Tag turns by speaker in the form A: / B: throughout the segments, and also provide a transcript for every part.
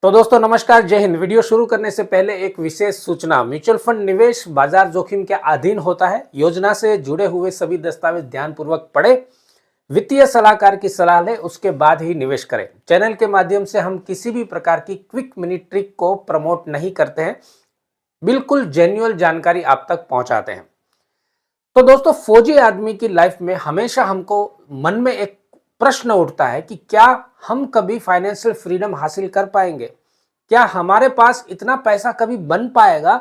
A: तो दोस्तों नमस्कार, जय हिंद। वीडियो शुरू करने से पहले एक विशेष सूचना। म्यूचुअल फंड निवेश बाजार जोखिम के अधीन होता है। योजना से जुड़े हुए सभी दस्तावेज ध्यानपूर्वक पढ़े, वित्तीय सलाहकार की सलाह लें, उसके बाद ही निवेश करें। चैनल के माध्यम से हम किसी भी प्रकार की क्विक मनी ट्रिक को प्रमोट नहीं करते हैं, बिल्कुल जेन्युइन जानकारी आप तक पहुंचाते हैं। तो दोस्तों, फौजी आदमी की लाइफ में हमेशा हमको मन में एक प्रश्न उठता है कि क्या हम कभी फाइनेंशियल फ्रीडम हासिल कर पाएंगे? क्या हमारे पास इतना पैसा कभी बन पाएगा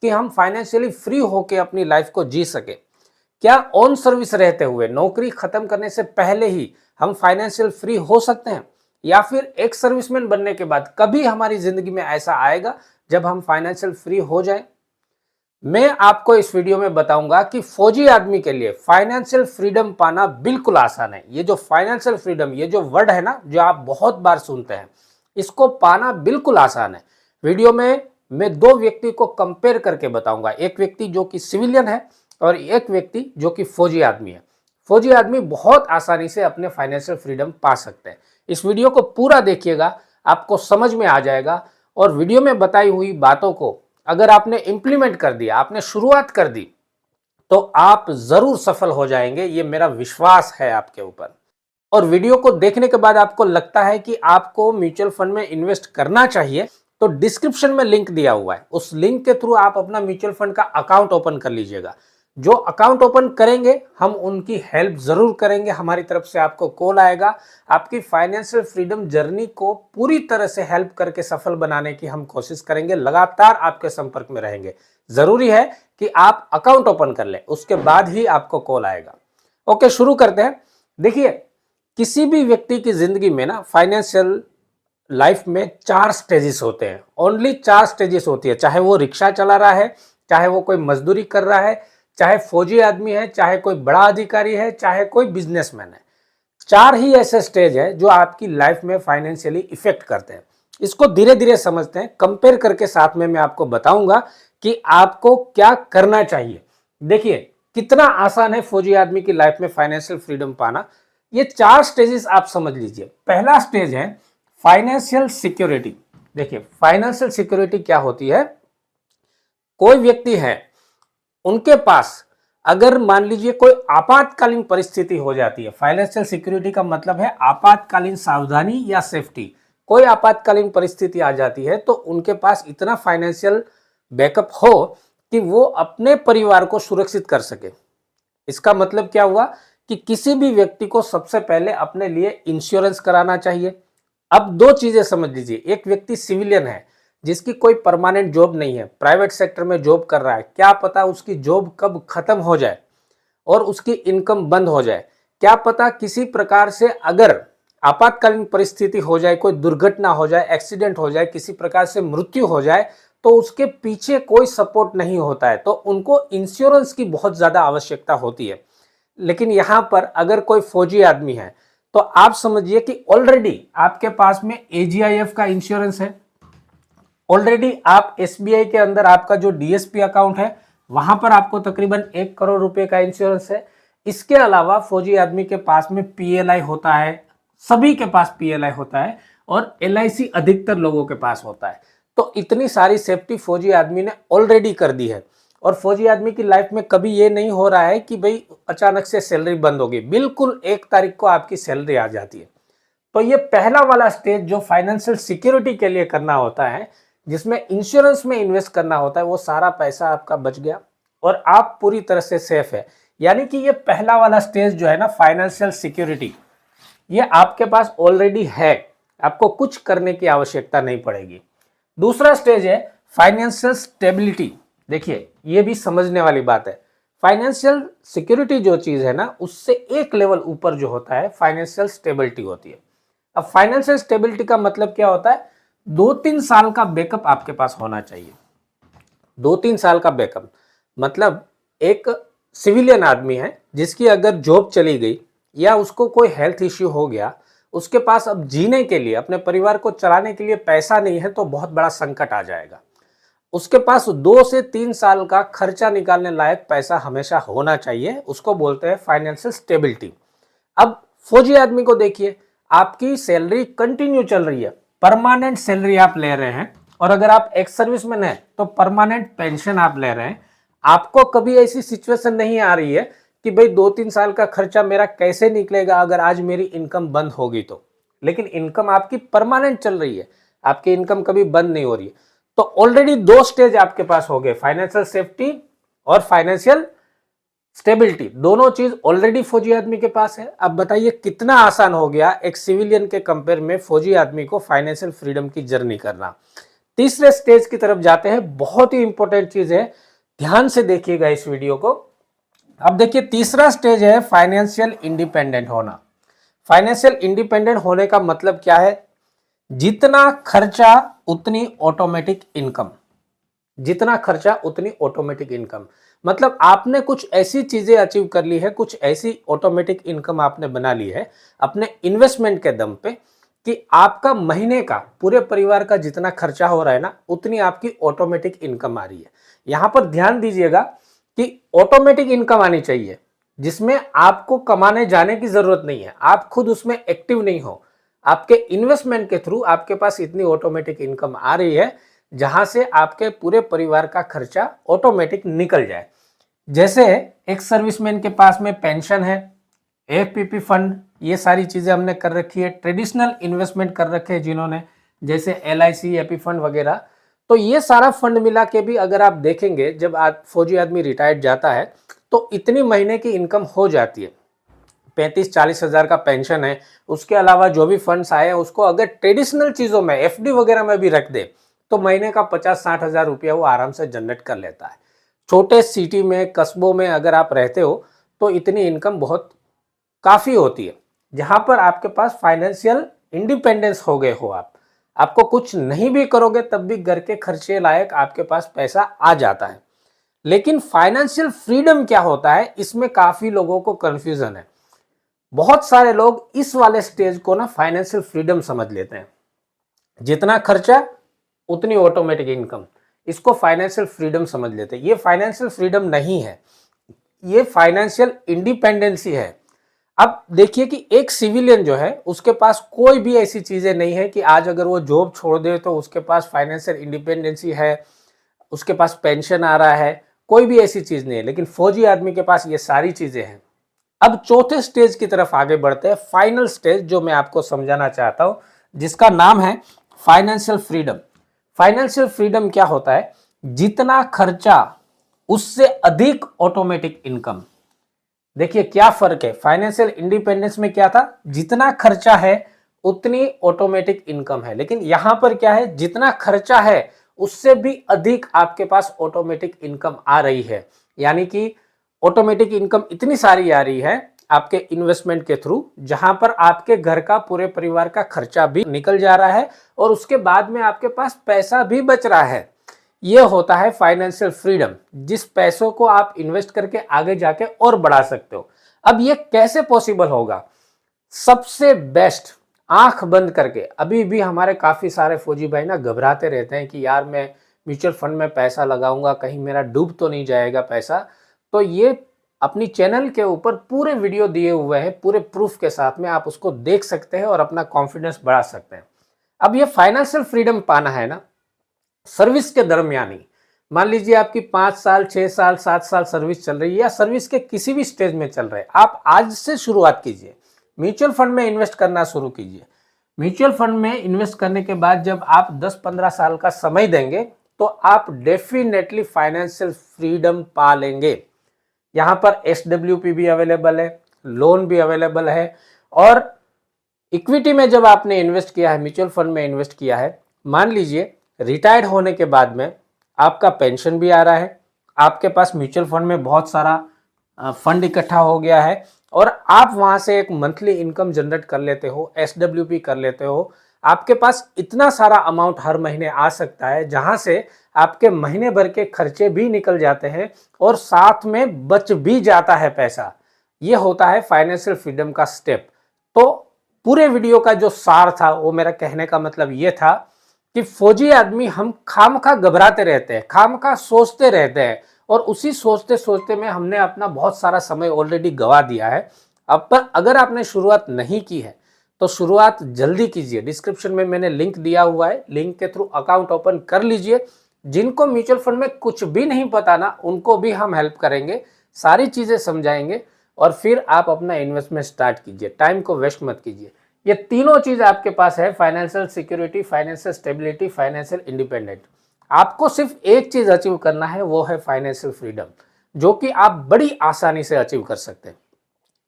A: कि हम फाइनेंशियली फ्री होकर अपनी लाइफ को जी सके? क्या ऑन सर्विस रहते हुए, नौकरी खत्म करने से पहले ही हम फाइनेंशियल फ्री हो सकते हैं? या फिर एक सर्विसमैन बनने के बाद कभी हमारी जिंदगी में ऐसा आएगा जब हम फाइनेंशियल फ्री हो जाएं? मैं आपको इस वीडियो में बताऊंगा कि फौजी आदमी के लिए फाइनेंशियल फ्रीडम पाना बिल्कुल आसान है। ये जो फाइनेंशियल फ्रीडम, ये जो वर्ड है ना, जो आप बहुत बार सुनते हैं, इसको पाना बिल्कुल आसान है। वीडियो में मैं दो व्यक्ति को कंपेयर करके बताऊंगा, एक व्यक्ति जो कि सिविलियन है और एक व्यक्ति जो कि फौजी आदमी है। फौजी आदमी बहुत आसानी से अपने फाइनेंशियल फ्रीडम पा सकते हैं। इस वीडियो को पूरा देखिएगा, आपको समझ में आ जाएगा। और वीडियो में बताई हुई बातों को अगर आपने इंप्लीमेंट कर दिया, आपने शुरुआत कर दी, तो आप जरूर सफल हो जाएंगे। ये मेरा विश्वास है आपके ऊपर। और वीडियो को देखने के बाद आपको लगता है कि आपको म्यूचुअल फंड में इन्वेस्ट करना चाहिए, तो डिस्क्रिप्शन में लिंक दिया हुआ है, उस लिंक के थ्रू आप अपना म्यूचुअल फंड का अकाउंट ओपन कर लीजिएगा। जो अकाउंट ओपन करेंगे, हम उनकी हेल्प जरूर करेंगे। हमारी तरफ से आपको कॉल आएगा। आपकी फाइनेंशियल फ्रीडम जर्नी को पूरी तरह से हेल्प करके सफल बनाने की हम कोशिश करेंगे। लगातार आपके संपर्क में रहेंगे। जरूरी है कि आप अकाउंट ओपन कर लें, उसके बाद ही आपको कॉल आएगा। ओके, शुरू करते हैं। देखिए, किसी भी व्यक्ति की जिंदगी में ना फाइनेंशियल लाइफ में 4 स्टेजेस होते हैं। ओनली 4 स्टेजेस होती है। चाहे वो रिक्शा चला रहा है, चाहे वो कोई मजदूरी कर रहा है, चाहे फौजी आदमी है, चाहे कोई बड़ा अधिकारी है, चाहे कोई बिजनेसमैन है। 4 ही ऐसे स्टेज है जो आपकी लाइफ में फाइनेंशियली इफेक्ट करते हैं। इसको धीरे धीरे समझते हैं, कंपेयर करके साथ में मैं आपको बताऊंगा कि आपको क्या करना चाहिए। देखिए कितना आसान है फौजी आदमी की लाइफ में फाइनेंशियल फ्रीडम पाना। ये 4 स्टेजेस आप समझ लीजिए। पहला स्टेज है फाइनेंशियल सिक्योरिटी। देखिए, फाइनेंशियल सिक्योरिटी क्या होती है? कोई व्यक्ति है, उनके पास अगर मान लीजिए कोई आपातकालीन परिस्थिति हो जाती है। फाइनेंशियल सिक्योरिटी का मतलब है आपातकालीन सावधानी या सेफ्टी। कोई आपातकालीन परिस्थिति आ जाती है तो उनके पास इतना फाइनेंशियल बैकअप हो कि वो अपने परिवार को सुरक्षित कर सके। इसका मतलब क्या हुआ कि किसी भी व्यक्ति को सबसे पहले अपने लिए इंश्योरेंस कराना चाहिए। अब 2 चीजें समझ लीजिए। एक व्यक्ति सिविलियन है, जिसकी कोई परमानेंट जॉब नहीं है, प्राइवेट सेक्टर में जॉब कर रहा है। क्या पता उसकी जॉब कब खत्म हो जाए और उसकी इनकम बंद हो जाए। क्या पता किसी प्रकार से अगर आपातकालीन परिस्थिति हो जाए, कोई दुर्घटना हो जाए, एक्सीडेंट हो जाए, किसी प्रकार से मृत्यु हो जाए, तो उसके पीछे कोई सपोर्ट नहीं होता है, तो उनको इंश्योरेंस की बहुत ज्यादा आवश्यकता होती है। लेकिन यहां पर अगर कोई फौजी आदमी है तो आप समझिए कि ऑलरेडी आपके पास में AGIF का इंश्योरेंस है। ऑलरेडी आप SBI के अंदर आपका जो DSP अकाउंट है, वहां पर आपको तकरीबन 1 करोड़ रुपए का इंश्योरेंस है। इसके अलावा फौजी आदमी के पास में PLI होता है, सभी के पास PLI होता है, और LIC अधिकतर लोगों के पास होता है। तो इतनी सारी सेफ्टी फौजी आदमी ने ऑलरेडी कर दी है। और फौजी आदमी की लाइफ में कभी ये नहीं हो रहा है कि भाई अचानक से सैलरी बंद होगी। बिल्कुल 1 तारीख को आपकी सैलरी आ जाती है। तो ये पहला वाला स्टेज जो फाइनेंशियल सिक्योरिटी के लिए करना होता है, जिसमें इंश्योरेंस में इन्वेस्ट करना होता है, वो सारा पैसा आपका बच गया और आप पूरी तरह से सेफ है। यानी कि ये पहला वाला स्टेज जो है ना, फाइनेंशियल सिक्योरिटी, ये आपके पास ऑलरेडी है। आपको कुछ करने की आवश्यकता नहीं पड़ेगी। दूसरा स्टेज है फाइनेंशियल स्टेबिलिटी। देखिए, ये भी समझने वाली बात है। फाइनेंशियल सिक्योरिटी जो चीज है ना, उससे एक लेवल ऊपर जो होता है फाइनेंशियल स्टेबिलिटी होती है। अब फाइनेंशियल स्टेबिलिटी का मतलब क्या होता है? 2-3 साल का बैकअप आपके पास होना चाहिए। 2-3 साल का बैकअप मतलब एक सिविलियन आदमी है जिसकी अगर जॉब चली गई या उसको कोई हेल्थ इश्यू हो गया, उसके पास अब जीने के लिए, अपने परिवार को चलाने के लिए पैसा नहीं है, तो बहुत बड़ा संकट आ जाएगा। उसके पास 2 से 3 साल का खर्चा निकालने लायक पैसा हमेशा होना चाहिए। उसको बोलते हैं फाइनेंशियल स्टेबिलिटी। अब फौजी आदमी को देखिए, आपकी सैलरी कंटिन्यू चल रही है, परमानेंट सैलरी आप ले रहे हैं, और अगर आप एक्स सर्विसमैन हैं तो परमानेंट पेंशन आप ले रहे हैं, आपको कभी ऐसी सिचुएशन नहीं आ रही है कि भाई 2-3 साल का खर्चा मेरा कैसे निकलेगा अगर आज मेरी इनकम बंद होगी तो। लेकिन इनकम आपकी परमानेंट चल रही है, आपकी इनकम कभी बंद नहीं हो रही है। तो ऑलरेडी 2 स्टेज आपके पास हो गए, फाइनेंशियल सेफ्टी और फाइनेंशियल स्टेबिलिटी, दोनों चीज ऑलरेडी फौजी आदमी के पास है। अब बताइए कितना आसान हो गया एक सिविलियन के कंपेयर में फौजी आदमी को फाइनेंशियल फ्रीडम की जर्नी करना। तीसरे स्टेज की तरफ जाते हैं, बहुत ही इंपॉर्टेंट चीज है, ध्यान से देखिएगा इस वीडियो को। अब देखिए तीसरा स्टेज है फाइनेंशियल इंडिपेंडेंट होना। फाइनेंशियल इंडिपेंडेंट होने का मतलब क्या है? जितना खर्चा उतनी ऑटोमेटिक इनकम, जितना खर्चा उतनी ऑटोमेटिक इनकम। मतलब आपने कुछ ऐसी चीजें अचीव कर ली है, कुछ ऐसी ऑटोमेटिक इनकम आपने बना ली है अपने इन्वेस्टमेंट के दम पे कि आपका महीने का, पूरे परिवार का जितना खर्चा हो रहा है ना, उतनी आपकी ऑटोमेटिक इनकम आ रही है। यहां पर ध्यान दीजिएगा कि ऑटोमेटिक इनकम आनी चाहिए जिसमें आपको कमाने जाने की जरूरत नहीं है, आप खुद उसमें एक्टिव नहीं हो, आपके इन्वेस्टमेंट के थ्रू आपके पास इतनी ऑटोमेटिक इनकम आ रही है जहां से आपके पूरे परिवार का खर्चा ऑटोमेटिक निकल जाए। जैसे एक सर्विसमैन के पास में पेंशन है, एफपीपी फंड, ये सारी चीजें हमने कर रखी है, ट्रेडिशनल इन्वेस्टमेंट कर रखे हैं जिन्होंने, जैसे एलआईसी, एपी फंड वगैरह। तो ये सारा फंड मिला के भी अगर आप देखेंगे, जब फौजी आदमी रिटायर्ड जाता है तो इतनी महीने की इनकम हो जाती है, 35-40 हजार का पेंशन है, उसके अलावा जो भी फंड्स आए हैं उसको अगर ट्रेडिशनल चीजों में, एफडी वगैरह में भी रख दे तो महीने का 50-60 हजार रुपया वो आराम से जनरेट कर लेता है। छोटे सिटी में, कस्बों में अगर आप रहते हो तो इतनी इनकम बहुत काफी होती है, जहां पर आपके पास फाइनेंशियल इंडिपेंडेंस हो गए हो। आपको कुछ नहीं भी करोगे तब भी घर के खर्चे लायक आपके पास पैसा आ जाता है। लेकिन फाइनेंशियल फ्रीडम क्या होता है, इसमें काफी लोगों को कंफ्यूजन है। बहुत सारे लोग इस वाले स्टेज को ना फाइनेंशियल फ्रीडम समझ लेते हैं, जितना खर्चा उतनी ऑटोमेटिक इनकम, इसको फाइनेंशियल फ्रीडम समझ लेते हैं। ये फाइनेंशियल फ्रीडम नहीं है, ये फाइनेंशियल इंडिपेंडेंसी है। अब देखिए कि एक सिविलियन जो है उसके पास कोई भी ऐसी चीजें नहीं है कि आज अगर वो जॉब छोड़ दे तो उसके पास फाइनेंशियल इंडिपेंडेंसी है, उसके पास पेंशन आ रहा है, कोई भी ऐसी चीज नहीं है। लेकिन फौजी आदमी के पास ये सारी चीजें हैं। अब चौथे स्टेज की तरफ आगे बढ़ते हैं, फाइनल स्टेज जो मैं आपको समझाना चाहता हूं, जिसका नाम है फाइनेंशियल फ्रीडम। फाइनेंशियल फ्रीडम क्या होता है? जितना खर्चा उससे अधिक ऑटोमेटिक इनकम। देखिए क्या फर्क है, फाइनेंशियल इंडिपेंडेंस में क्या था, जितना खर्चा है उतनी ऑटोमेटिक इनकम है। लेकिन यहां पर क्या है, जितना खर्चा है उससे भी अधिक आपके पास ऑटोमेटिक इनकम आ रही है। यानी कि ऑटोमेटिक इनकम इतनी सारी आ रही है आपके इन्वेस्टमेंट के थ्रू, जहां पर आपके घर का, पूरे परिवार का खर्चा भी निकल जा रहा है और उसके बाद में आपके पास पैसा भी बच रहा है। यह होता है फाइनेंशियल फ्रीडम, जिस पैसों को आप इन्वेस्ट करके आगे जाके और बढ़ा सकते हो। अब यह कैसे पॉसिबल होगा? सबसे बेस्ट, आंख बंद करके, अभी भी हमारे काफी सारे फौजी भाई ना घबराते रहते हैं कि यार मैं म्यूचुअल फंड में पैसा लगाऊंगा, कहीं मेरा डूब तो नहीं जाएगा पैसा। तो ये अपनी चैनल के ऊपर पूरे वीडियो दिए हुए हैं, पूरे प्रूफ के साथ में, आप उसको देख सकते हैं और अपना कॉन्फिडेंस बढ़ा सकते हैं। अब ये फाइनेंशियल फ्रीडम पाना है ना सर्विस के दरमियान ही। मान लीजिए आपकी 5 साल, 6 साल, 7 साल सर्विस चल रही है, या सर्विस के किसी भी स्टेज में चल रहे हैं, आप आज से शुरुआत कीजिए, म्यूचुअल फंड में इन्वेस्ट करना शुरू कीजिए। म्यूचुअल फंड में इन्वेस्ट करने के बाद जब आप 10-15 साल का समय देंगे तो आप डेफिनेटली फाइनेंशियल फ्रीडम पा लेंगे। यहाँ पर SWP भी अवेलेबल है, लोन भी अवेलेबल है, और इक्विटी में जब आपने इन्वेस्ट किया है, म्यूचुअल फंड में इन्वेस्ट किया है, मान लीजिए रिटायर्ड होने के बाद में आपका पेंशन भी आ रहा है, आपके पास म्यूचुअल फंड में बहुत सारा फंड इकट्ठा हो गया है और आप वहां से एक मंथली इनकम जनरेट कर लेते हो, SWP कर लेते हो, आपके पास इतना सारा अमाउंट हर महीने आ सकता है जहां से आपके महीने भर के खर्चे भी निकल जाते हैं और साथ में बच भी जाता है पैसा। ये होता है फाइनेंशियल फ्रीडम का स्टेप। तो पूरे वीडियो का जो सार था, वो मेरा कहने का मतलब ये था कि फौजी आदमी हम खामखा घबराते रहते हैं, खामखा सोचते रहते हैं, और उसी सोचते सोचते में हमने अपना बहुत सारा समय ऑलरेडी गवा दिया है। अब पर अगर आपने शुरुआत नहीं की है तो शुरुआत जल्दी कीजिए। डिस्क्रिप्शन में मैंने लिंक दिया हुआ है, लिंक के थ्रू अकाउंट ओपन कर लीजिए। जिनको म्यूचुअल फंड में कुछ भी नहीं पता ना, उनको भी हम हेल्प करेंगे, सारी चीज़ें समझाएंगे और फिर आप अपना इन्वेस्टमेंट स्टार्ट कीजिए। टाइम को वेस्ट मत कीजिए। ये तीनों चीज़ आपके पास है, financial security, financial stability, financial independent. आपको सिर्फ एक चीज़ अचीव करना है, वो है फाइनेंशियल फ्रीडम, जो कि आप बड़ी आसानी से अचीव कर सकते हैं।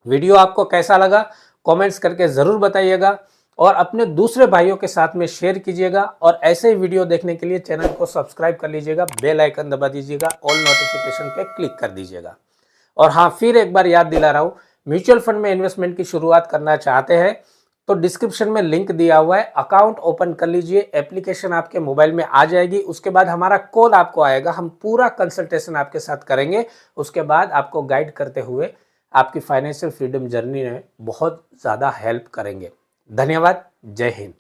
A: वीडियो आपको कैसा लगा कमेंट्स करके ज़रूर बताइएगा और अपने दूसरे भाइयों के साथ में शेयर कीजिएगा। और ऐसे ही वीडियो देखने के लिए चैनल को सब्सक्राइब कर लीजिएगा, बेल आइकन दबा दीजिएगा, ऑल नोटिफिकेशन पे क्लिक कर दीजिएगा। और हाँ, फिर एक बार याद दिला रहा हूँ, म्यूचुअल फंड में इन्वेस्टमेंट की शुरुआत करना चाहते हैं तो डिस्क्रिप्शन में लिंक दिया हुआ है, अकाउंट ओपन कर लीजिए। एप्लीकेशन आपके मोबाइल में आ जाएगी, उसके बाद हमारा कॉल आपको आएगा, हम पूरा कंसल्टेशन आपके साथ करेंगे। उसके बाद आपको गाइड करते हुए आपकी फाइनेंशियल फ्रीडम जर्नी में बहुत ज़्यादा हेल्प करेंगे। धन्यवाद। जय हिंद।